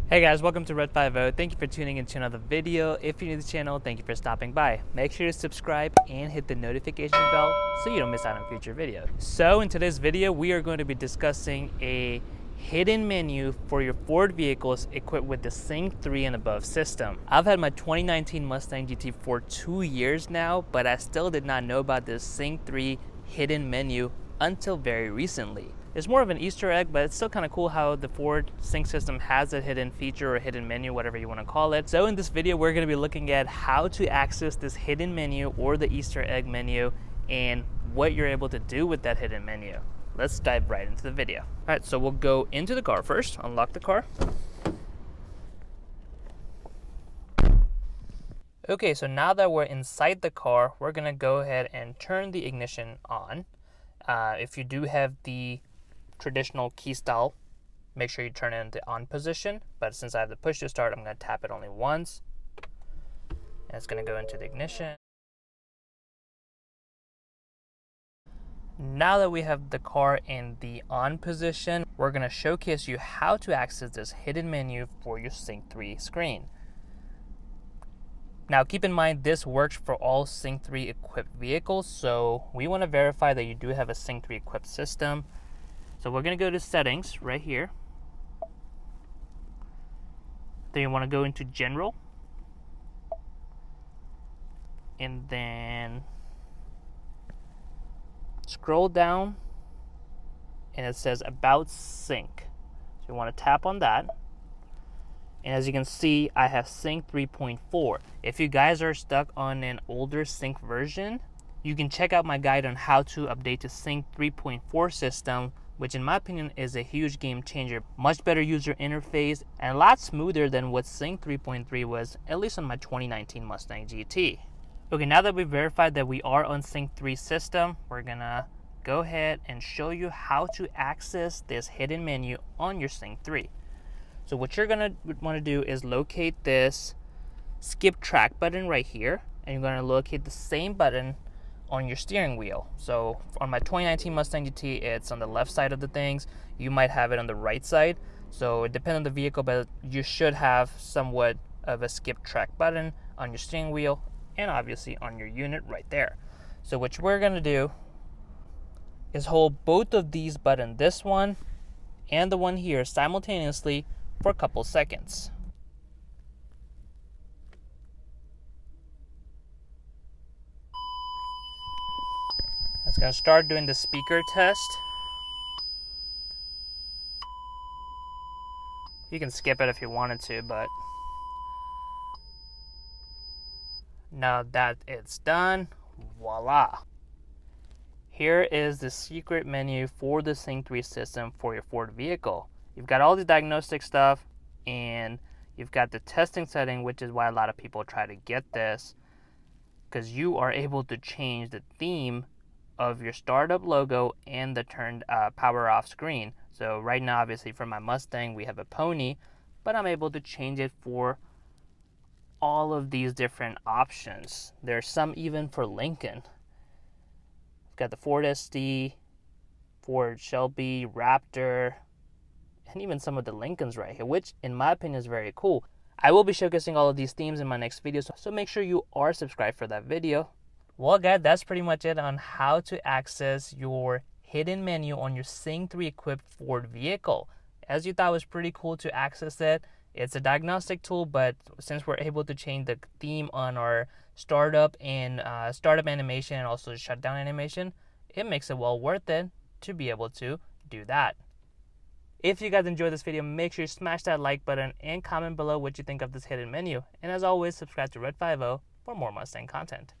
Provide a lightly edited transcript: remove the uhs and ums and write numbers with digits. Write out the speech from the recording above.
Hey guys, welcome to Red 50. Thank you for tuning into another video. If you're new to the channel, thank you for stopping by. Make sure to subscribe and hit the notification bell so you don't miss out on future videos. So in today's video, we are going to be discussing a hidden menu for your Ford vehicles equipped with the Sync 3 and above system. I've had my 2019 Mustang GT for 2 years now, but I still did not know about this Sync 3 hidden menu until very recently. It's more of an Easter egg, but it's still kind of cool how the Ford Sync system has a hidden feature or hidden menu, whatever you want to call it. So in this video, we're going to be looking at how to access this hidden menu or the Easter egg menu and what you're able to do with that hidden menu. Let's dive right into the video. All right, so we'll go into the car first, unlock the car. Okay, so now that we're inside the car, we're going to go ahead and turn the ignition on. If you do have the traditional key style, make sure you turn it into on position, but since I have the push to start, I'm going to tap it only once and it's going to go into the ignition. Now that we have the car in the on position, we're going to showcase you how to access this hidden menu for your Sync 3 screen. Now keep in mind this works for all Sync 3 equipped vehicles, so we want to verify that you do have a Sync 3 equipped system. So we're going to go to settings right here. Then you want to go into general. And then scroll down and it says about sync. So you want to tap on that. And as you can see, I have Sync 3.4. If you guys are stuck on an older Sync version, you can check out my guide on how to update to Sync 3.4 system, which in my opinion is a huge game changer. Much better user interface and a lot smoother than what Sync 3.3 was, at least on my 2019 Mustang GT. Okay, now that we've verified that we are on Sync 3 system, we're gonna go ahead and show you how to access this hidden menu on your Sync 3. So what you're gonna wanna do is locate this skip track button right here, and you're gonna locate the same button on your steering wheel. So on my 2019 Mustang GT, it's on the left side of the things. You might have it on the right side. So it depends on the vehicle, but you should have somewhat of a skip track button on your steering wheel and obviously on your unit right there. So what we're gonna do is hold both of these buttons, this one and the one here, simultaneously for a couple seconds. It's going to start doing the speaker test. You can skip it if you wanted to, but now that it's done, voila. Here is the secret menu for the Sync 3 system for your Ford vehicle. You've got all the diagnostic stuff and you've got the testing setting, which is why a lot of people try to get this, because you are able to change the theme of your startup logo and the turned power off screen. So right now, obviously for my Mustang, we have a pony, but I'm able to change it for all of these different options. There's some even for Lincoln. We've got the Ford SD, Ford Shelby, Raptor, and even some of the Lincolns right here, which in my opinion is very cool. I will be showcasing all of these themes in my next video, so make sure you are subscribed for that video. Well guys, that's pretty much it on how to access your hidden menu on your Sync 3 equipped Ford vehicle. As you thought was pretty cool to access it, it's a diagnostic tool, but since we're able to change the theme on our startup and startup animation and also shutdown animation, it makes it well worth it to be able to do that. If you guys enjoyed this video, make sure you smash that like button and comment below what you think of this hidden menu. And as always, subscribe to Red 50 for more Mustang content.